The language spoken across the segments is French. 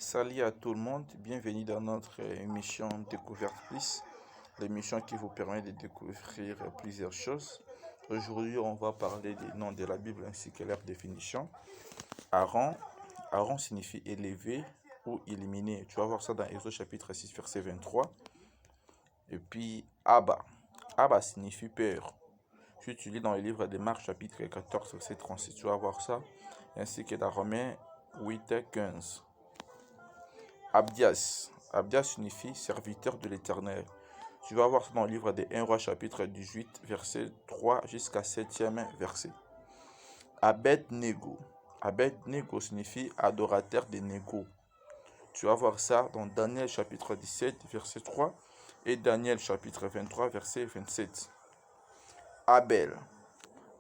Salut à tout le monde, bienvenue dans notre émission Découverte Plus, l'émission qui vous permet de découvrir plusieurs choses. Aujourd'hui, on va parler des noms de la Bible ainsi que leur définition. Aaron, Aaron signifie élevé ou éliminé. Tu vas voir ça dans Exode chapitre 6, verset 23. Et puis Abba, Abba signifie père. Si tu lis dans le livre de Marc chapitre 14, verset 36, tu vas voir ça, ainsi que dans Romains 8, 15. Abdias. Abdias signifie serviteur de l'Éternel. Tu vas voir ça dans le livre des 1 Roi chapitre 18, verset 3 jusqu'à 7e verset. Abed-Nego. Abed-Nego signifie adorateur de Nego. Tu vas voir ça dans Daniel chapitre 17, verset 3 et Daniel chapitre 23, verset 27. Abel.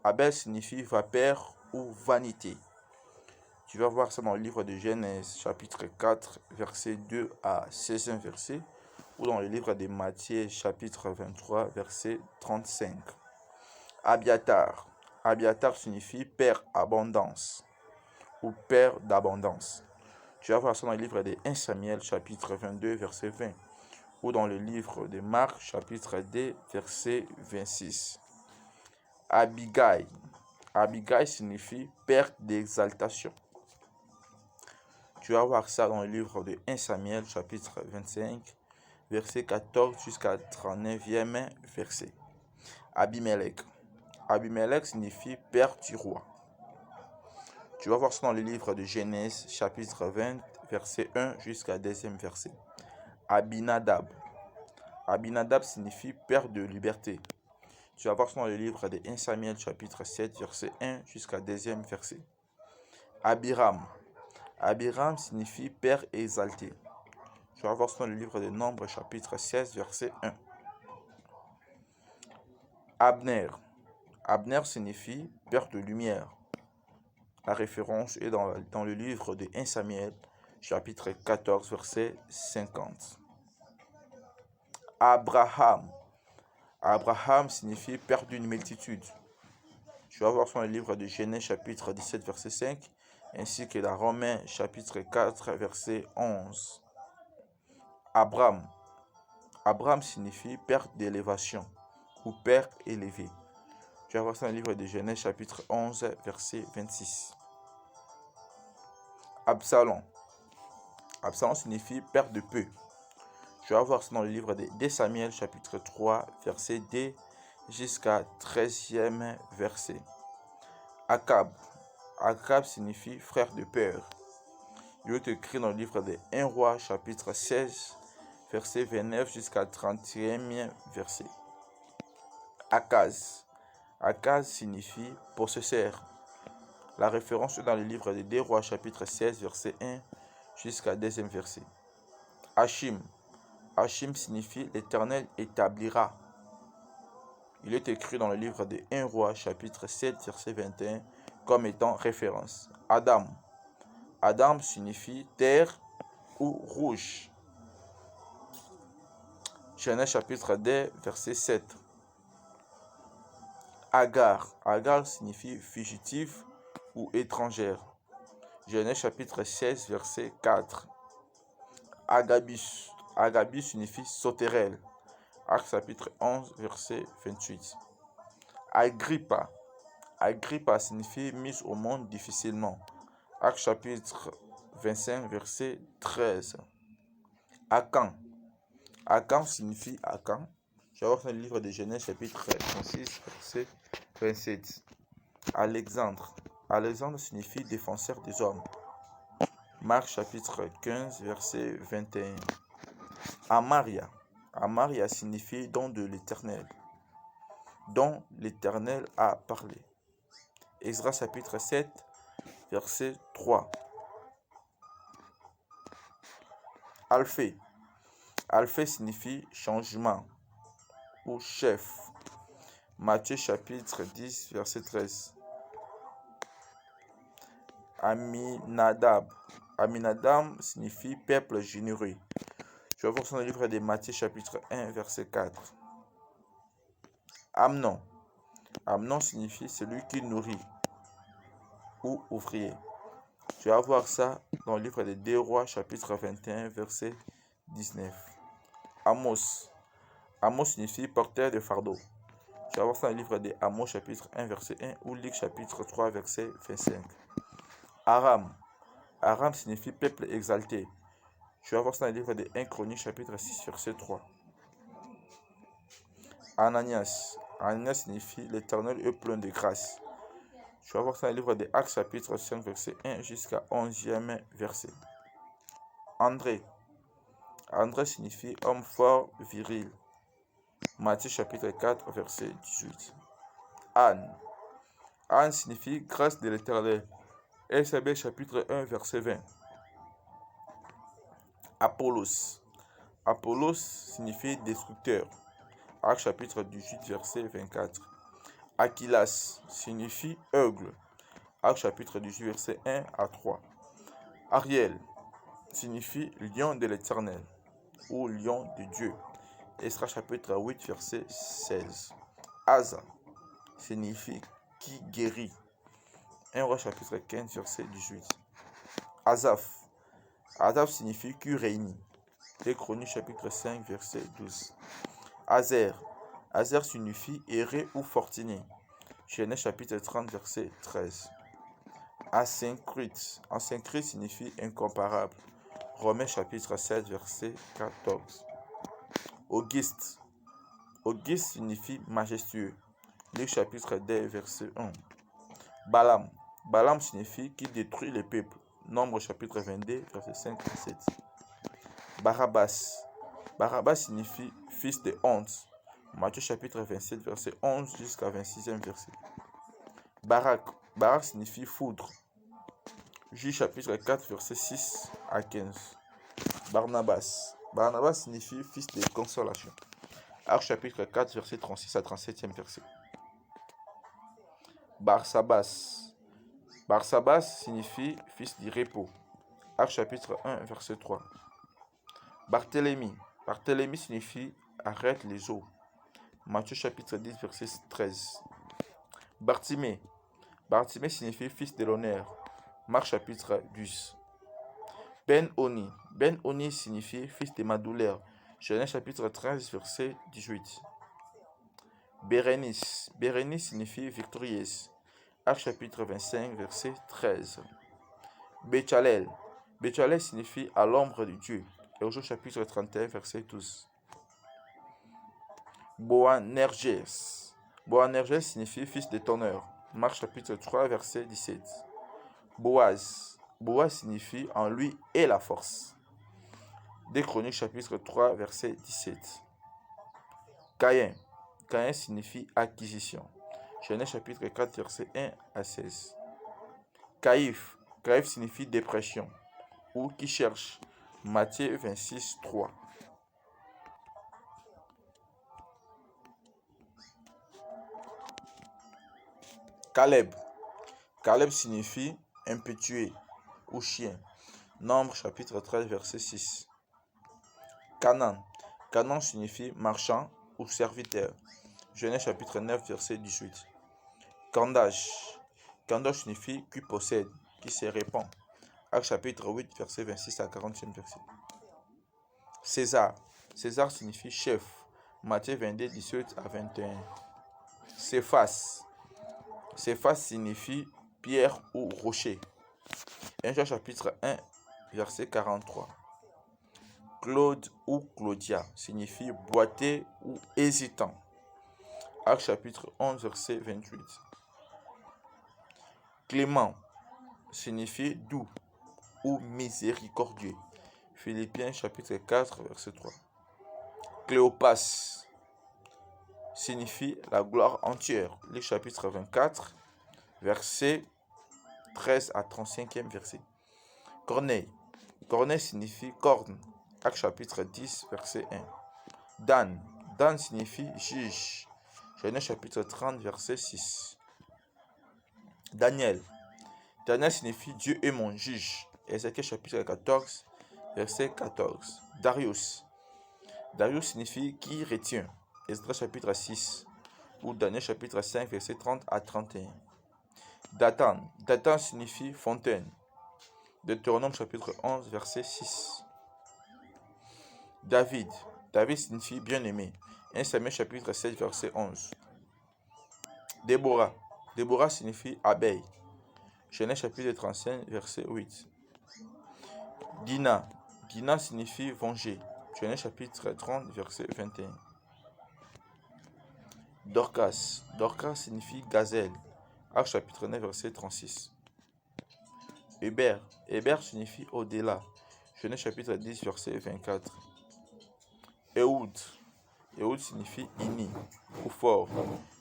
Abel signifie vapeur ou vanité. Tu vas voir ça dans le livre de Genèse, chapitre 4, verset 2 à 16e verset, ou dans le livre de Matthieu, chapitre 23, verset 35. Abiatar. Abiatar signifie père abondance ou père d'abondance. Tu vas voir ça dans le livre de 1 Samuel, chapitre 22, verset 20, ou dans le livre de Marc, chapitre 2, verset 26. Abigail. Abigail signifie père d'exaltation. Tu vas voir ça dans le livre de 1 Samuel, chapitre 25, verset 14 jusqu'à 39e verset. Abimelech. Abimelech signifie père du roi. Tu vas voir ça dans le livre de Genèse, chapitre 20, verset 1 jusqu'à 2e verset. Abinadab. Abinadab signifie père de liberté. Tu vas voir ça dans le livre de 1 Samuel, chapitre 7, verset 1 jusqu'à 2e verset. Abiram. Abiram signifie père exalté. Tu vas voir ça dans le livre de Nombres, chapitre 16, verset 1. Abner. Abner signifie père de lumière. La référence est dans le livre de 1 Samuel, chapitre 14, verset 50. Abraham. Abraham signifie père d'une multitude. Tu vas voir ça dans le livre de Genèse, chapitre 17, verset 5, ainsi que dans Romains, chapitre 4, verset 11. Abraham. Abraham signifie père d'élévation ou père élevé. Tu vas voir ça dans le livre de Genèse, chapitre 11, verset 26. Absalom. Absalom signifie père de peu. Tu vas voir ça dans le livre de 2 Samuel, chapitre 3, verset 2 jusqu'à 13e verset. Akab. Akab signifie frère de père. Il est écrit dans le livre de 1 Roi, chapitre 16, verset 29 jusqu'à 30e verset. Akaz. Akaz signifie possesseur. La référence est dans le livre de 2 Rois, chapitre 16, verset 1 jusqu'à 2e verset. Hachim. Hachim signifie l'Éternel établira. Il est écrit dans le livre de 1 Roi, chapitre 7, verset 21, comme étant référence. Adam. Adam signifie terre ou rouge. Genèse chapitre 2, verset 7. Agar. Agar signifie fugitive ou étrangère. Genèse chapitre 16, verset 4. Agabus. Agabus signifie sauterelle. Actes chapitre 11, verset 28. Agrippa. Agrippa signifie mise au monde difficilement. Actes chapitre 25, verset 13. Akan. Akan signifie Akan. Je vais voir dans le livre de Genèse chapitre 36, verset 27. Alexandre. Alexandre signifie défenseur des hommes. Marc chapitre 15, verset 21. Amaria. Amaria signifie don de l'Éternel. Dont l'Éternel a parlé. Extra chapitre 7, verset 3. Alphée. Alphée signifie changement ou chef. Matthieu chapitre 10, verset 13. Aminadab. Aminadab signifie peuple généreux. Je vais voir dans le livre de Matthieu chapitre 1, verset 4. Amnon. Amnon signifie celui qui nourrit ou ouvrier. Tu vas voir ça dans le livre des 2 Rois, chapitre 21, verset 19. Amos. Amos signifie porteur de fardeau. Tu vas voir ça dans le livre des Amos, chapitre 1, verset 1, ou Luc, chapitre 3, verset 25. Aram. Aram signifie peuple exalté. Tu vas voir ça dans le livre des 1 Chroniques, chapitre 6, verset 3. Ananias. Ananias signifie l'Éternel est plein de grâce. Tu vas voir ça dans le livre des Actes, chapitre 5, verset 1 jusqu'à 11e verset. André. André signifie homme fort, viril. Matthieu, chapitre 4, verset 18. Anne. Anne signifie grâce de l'Éternel. SAB, chapitre 1, verset 20. Apollos. Apollos signifie destructeur. Actes, chapitre 18, verset 24. Aquilas signifie aigle. Actes, chapitre 18, verset 1 à 3. Ariel signifie lion de l'Éternel ou lion de Dieu. Esdras, chapitre 8, verset 16. Asa signifie qui guérit. 1 Roi, chapitre 15, verset 18. Azaph. Azaph signifie qui réunit. 2 Chroniques, chapitre 5, verset 12. Azer. Azer signifie errer ou fortuné. Genèse, chapitre 30, verset 13. Asyncrite. Asyncrite signifie incomparable. Romains, chapitre 7, verset 14. Auguste. Auguste signifie majestueux. Luc, chapitre 2, verset 1. Balaam. Balaam signifie qui détruit les peuples. Nombre, chapitre 22, verset 5 à 7. Barabbas. Barabbas signifie fils de honte. Matthieu, chapitre 27, verset 11 jusqu'à 26e verset. Barak. Barak signifie foudre. Juge, chapitre 4, verset 6 à 15. Barnabas. Barnabas signifie fils de consolation. Actes, chapitre 4, verset 36 à 37e verset. Barsabas. Barsabas signifie fils du repos. Actes, chapitre 1, verset 3. Barthélemy. Barthélemy signifie arrête les eaux. Matthieu, chapitre 10, verset 13. Bartimée. Bartimée signifie fils de l'honneur. Marc, chapitre 10. Ben-Oni. Ben-Oni signifie fils de ma douleur. Genèse, chapitre 13, verset 18. Bérénice. Bérénice signifie victorieuse. Actes, chapitre 25, verset 13. Béchalel. Béchalel signifie à l'ombre de Dieu. Hébreux, chapitre 31, verset 12. Boanerges. Boanerges signifie fils de tonneur. Marc, chapitre 3, verset 17. Boaz. Boaz signifie en lui est la force. 2 Chroniques, chapitre 3, verset 17. Caïn. Caïn signifie acquisition. Genèse, chapitre 4, verset 1 à 16. Caïphe. Caïphe signifie dépression ou qui cherche. Matthieu 26, 3. Caleb. Caleb signifie impétueux ou chien. Nombre, chapitre 13, verset 6. Canaan. Canaan signifie marchand ou serviteur. Genèse, chapitre 9, verset 18. Candage. Candage signifie qui possède, qui se répand. Actes, chapitre 8, verset 26 à 40e verset. César. César signifie chef. Matthieu 22, 18 à 21. Céphas. Céphas signifie pierre ou rocher. 1 Jean, chapitre 1, verset 43. Claude ou Claudia signifie boiteux ou hésitant. Actes, chapitre 11, verset 28. Clément signifie doux ou miséricordieux. Philippiens, chapitre 4, verset 3. Cléopas signifie la gloire entière. Luc, chapitre 24, verset 13 à 35e verset. Corneille. Corneille signifie corne. Actes, chapitre 10, verset 1. Dan. Dan signifie juge. Genèse, chapitre 30, verset 6. Daniel. Daniel signifie Dieu est mon juge. Ézéchiel, chapitre 14, verset 14. Darius. Darius signifie qui retient. Esdras, chapitre 6. Ou Daniel, chapitre 5, verset 30 à 31. Dathan. Dathan signifie fontaine. Deutéronome chapitre 11, verset 6. David. David signifie bien-aimé. 1 Samuel chapitre 7, verset 11. Déborah. Déborah signifie abeille. Genèse chapitre 35, verset 8. Dina. Dina signifie venger. Genèse chapitre 30, verset 21. Dorcas. Dorcas signifie gazelle. Actes chapitre 9, verset 36. Hébert. Hébert signifie au-delà. Genèse chapitre 10, verset 24. Ehud. Ehud signifie uni ou fort.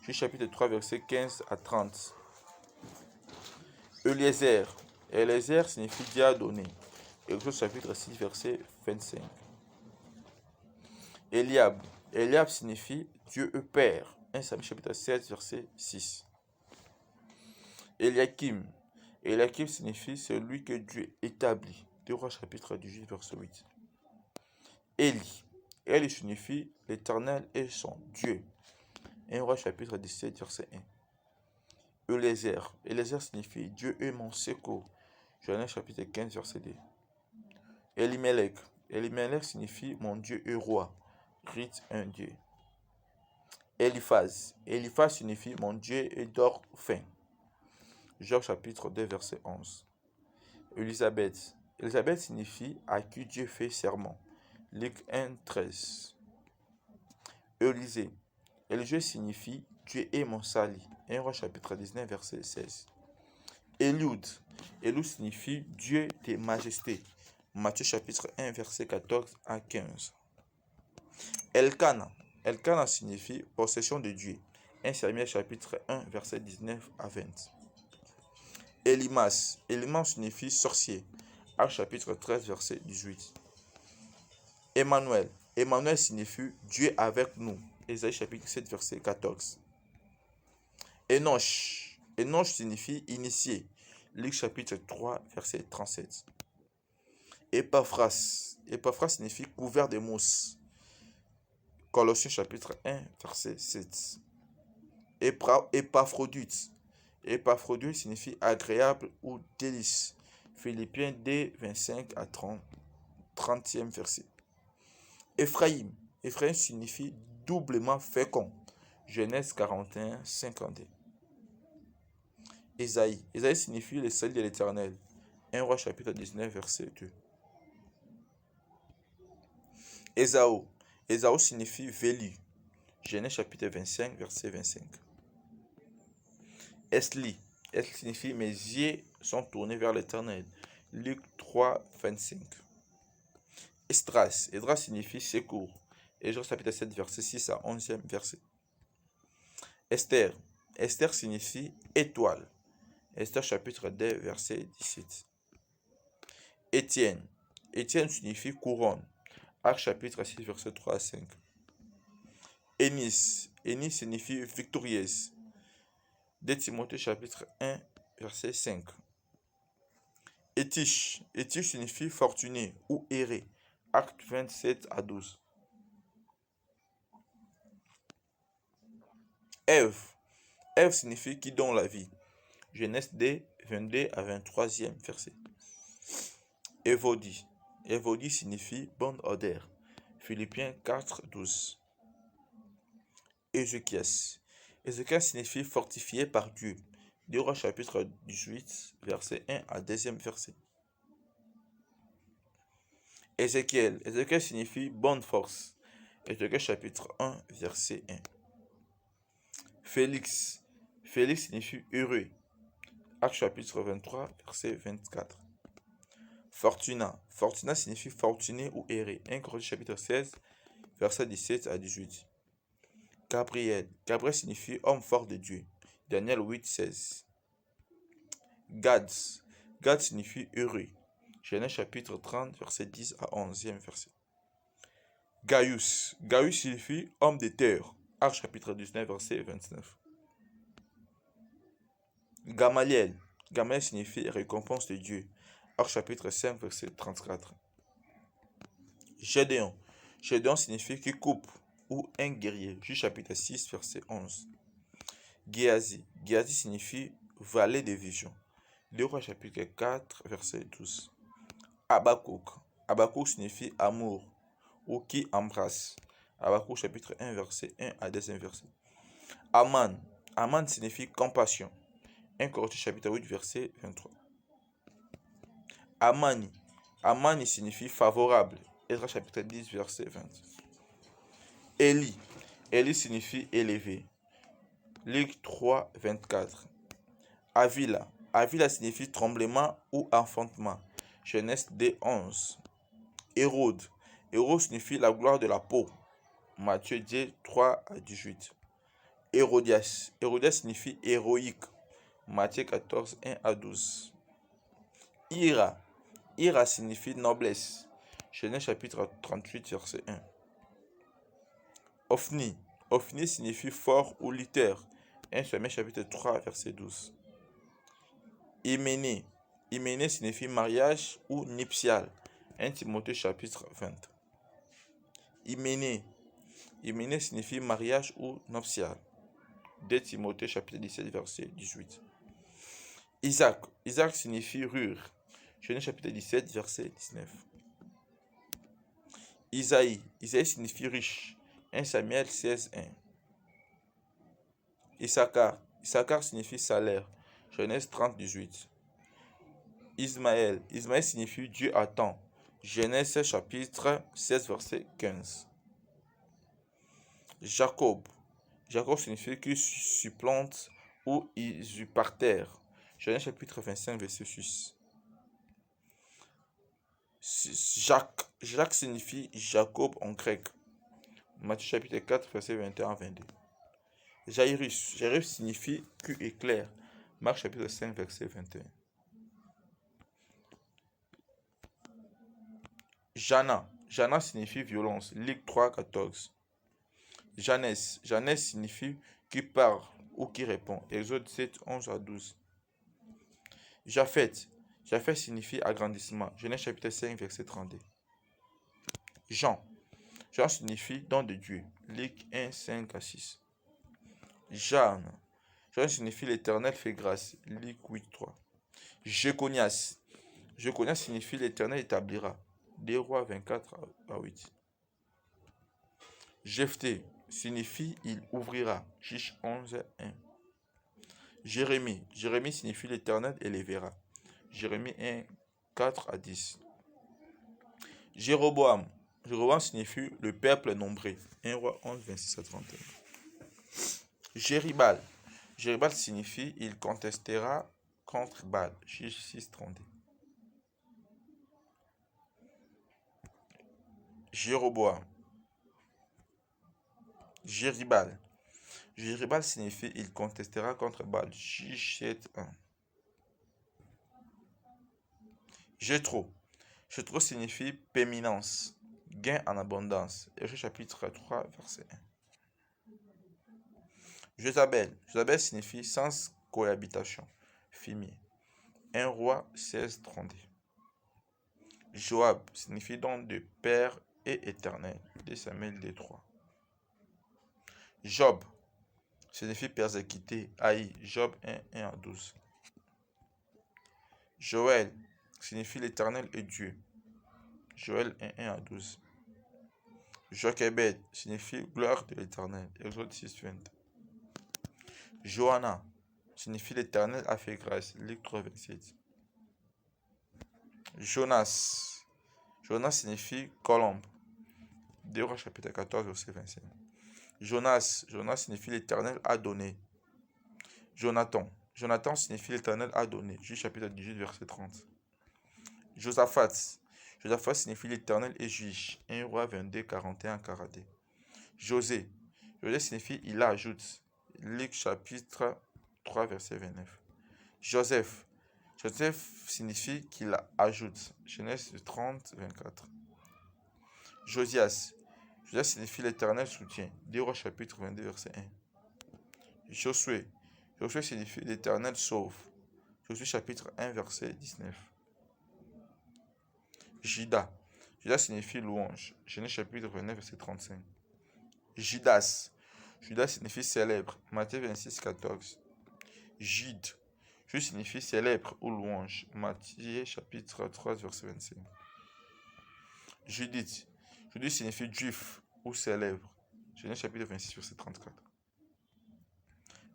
Juge chapitre 3, verset 15 à 30. Eliezer. Eliezer signifie Dieu a donné. Exode chapitre 6, verset 25. Eliab. Eliab signifie Dieu est Père. 1 Samuel chapitre 7, verset 6. Eliakim. Eliakim signifie celui que Dieu établit. 2 Rois chapitre 18, verset 8. Eli. Eli signifie l'Éternel est son Dieu. 1 Roi chapitre 17, verset 1. Eliezer. Eliezer signifie Dieu est mon secours. Genèse chapitre 15, verset 2. Elimelech. Elimelech signifie mon Dieu est roi. Rite un Dieu. Eliphaz. Eliphaz signifie mon Dieu est d'or fin. Job chapitre 2, verset 11. Élisabeth. Élisabeth signifie à qui Dieu fait serment. Luc 1, 13. Élysée. Élysée signifie Dieu est mon salut. 1 Roi chapitre 19, verset 16. Eliud. Eliud signifie Dieu de majesté. Matthieu chapitre 1, verset 14 à 15. Elkana. Elkana signifie possession de Dieu. 1 Samuel chapitre 1, verset 19 à 20. Elimas. Elimas signifie sorcier. Actes chapitre 13, verset 18. Emmanuel. Emmanuel signifie Dieu avec nous. Ésaïe chapitre 7, verset 14. Enoch. Enoch signifie initié. Luc chapitre 3, verset 37. Epaphras. Epaphras signifie couvert de mousse. Colossiens chapitre 1, verset 7. Épaphrodite. Épaphrodite signifie agréable ou délice. Philippiens 2, 25 à 30e verset. Ephraïm. Ephraïm signifie doublement fécond. Genèse 41, 52. Ésaïe. Ésaïe signifie le salut de l'Éternel. 1 Roi chapitre 19, verset 2. Ésaü. Ésaü signifie velu. Genèse chapitre 25, verset 25. Esli. Esli signifie mes yeux sont tournés vers l'Éternel. Luc 3, 25. Esdras. Esdras signifie secours. Esdras chapitre 7, verset 6 à 11e verset. Esther. Esther signifie étoile. Esther chapitre 2, verset 17. Étienne. Étienne signifie couronne. Actes chapitre 6, verset 3 à 5. Énis. Énis signifie victorieuse. 2 Timothée chapitre 1, verset 5. Étiche. Étiche signifie fortuné ou erré. Acte 27 à 12. Ève. Ève signifie qui donne la vie. Genèse 2, 22 à 23e verset. Évodie. Évodie signifie bonne odeur. Philippiens 4, 12. Ézéchias. Ézéchias signifie fortifié par Dieu. 2 Rois chapitre 18, verset 1 à 2e verset. Ézéchiel. Ézéchiel signifie bonne force. Ézéchiel chapitre 1, verset 1. Félix. Félix signifie heureux. Actes chapitre 23, verset 24. Fortuna. Fortuna signifie fortuné ou erré. 1 Corinthiens chapitre 16, verset 17 à 18. Gabriel. Gabriel signifie homme fort de Dieu. Daniel 8, 16. Gad. Gad signifie heureux. Genèse chapitre 30, verset 10 à 11e verset. Gaius. Gaius signifie homme de terre. Actes chapitre 19, verset 29. Gamaliel. Gamaliel signifie récompense de Dieu. Actes chapitre 5, verset 34. Gédéon. Gédéon signifie qui coupe ou un guerrier. Juge chapitre 6, verset 11. Géasi. Géasi signifie vallée de vision. 2 Rois chapitre 4, verset 12. Habakkuk. Habakkuk signifie amour ou qui embrasse. Habakkuk chapitre 1, verset 1 à 2 verset. Aman. Aman signifie compassion. 1 Corinthiens chapitre 8, verset 23. Amani. Amani signifie favorable. Esdras chapitre 10, verset 20. Eli. Eli signifie élevé. Luc 3, 24. Avila. Avila signifie tremblement ou enfantement. Genèse 2, 11. Hérode. Hérode signifie la gloire de la peau. Matthieu 10, 3 à 18. Hérodias. Hérodias signifie héroïque. Matthieu 14, 1 à 12. Ira. Ira signifie noblesse. Genèse chapitre 38, verset 1. Ophni. Ophni signifie fort ou lutteur. 1 Samuel chapitre 3, verset 12. Hyménée. Hyménée signifie mariage ou nuptial. 1 Timothée chapitre 20. Hyménée. Hyménée signifie mariage ou nuptial. 2 Timothée chapitre 17, verset 18. Isaac. Isaac signifie rure. Genèse chapitre 17, verset 19. Isaïe. Isaïe signifie riche. 1 Samuel 16, 1. Issachar. Issachar signifie salaire. Genèse 30, 18. Ismaël. Ismaël signifie Dieu attend. Genèse chapitre 16, verset 15. Jacob. Jacob signifie qu'il supplante ou usurpateur. Genèse chapitre 25, verset 6. Jacques. Jacques signifie Jacob en grec. Matthieu chapitre 4, verset 21 à 22. Jairus. Jairus signifie cul éclair. Marc chapitre 5, verset 21. Jana. Jana signifie violence. Luc 3, 14. Janès. Janès signifie qui parle ou qui répond. Exode 7, 11 à 12. Japheth. Japheth signifie agrandissement. Genèse chapitre 5, verset 32. Jean. Jean signifie don de Dieu. Luc 1, 5 à 6. Jeanne. Jeanne signifie l'Éternel fait grâce. Luc 8, 3. Jéconias. Jéconias signifie l'Éternel établira. 2 Rois 24 à 8. Jephthé signifie il ouvrira. Chiche 11, 1. Jérémie. Jérémie signifie l'Éternel élèvera. Jérémie 1, 4 à 10. Jéroboam. Jéroboam signifie le peuple nombré. 1 Roi 11, 26 à 31. Jéribal. Jéribal signifie il contestera contre Baal. Chiche 6, 32. Jéroboam. Jéribal. Jéribal signifie il contestera contre Baal. Chiche 7, 1. Jéthro. Jéthro signifie péminence, gain en abondance. Hébreux chapitre 3, verset 1. Jézabel. Jézabel signifie sans cohabitation, fumier. 1 Roi 16, 32. Joab signifie don de père et éternel. 2 Samuel 2, 3. Job signifie persécuté, haï. Job 1, 1 à 12. Joël signifie l'Éternel est Dieu. Joël 1, 1 à 12. Jochebed signifie gloire de l'Éternel. Exode 6, 20. Johanna signifie l'Éternel a fait grâce. Luc 3, 27. Jonas. Jonas signifie colombe. 2 Rois chapitre 14, verset 25. Jonas. Jonas signifie l'Éternel a donné. Jonathan. Jonathan signifie l'Éternel a donné. Juge chapitre 18, verset 30. Josaphat. Josaphat signifie l'Éternel est juge. 1 Roi 22, 41, 42. José. José signifie il ajoute. Luc chapitre 3, verset 29. Joseph. Joseph signifie qu'il ajoute. Genèse 30, 24. Josias. Josias signifie l'Éternel soutient. 2 Rois chapitre 22, verset 1. Josué. Josué signifie l'Éternel sauve. Josué chapitre 1, verset 19. Judas. Judas signifie louange. Genèse chapitre 29, verset 35. Judas. Judas signifie célèbre. Matthieu 26, 14. Jude. Juste signifie célèbre ou louange. Matthieu chapitre 3, verset 25. Judith. Judith signifie juif ou célèbre. Genèse chapitre 26, verset 34.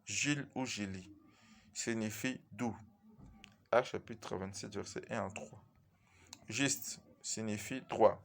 Gilles ou Julie signifie doux. Actes chapitre 27, verset 1 à 3. Juste signifie droit.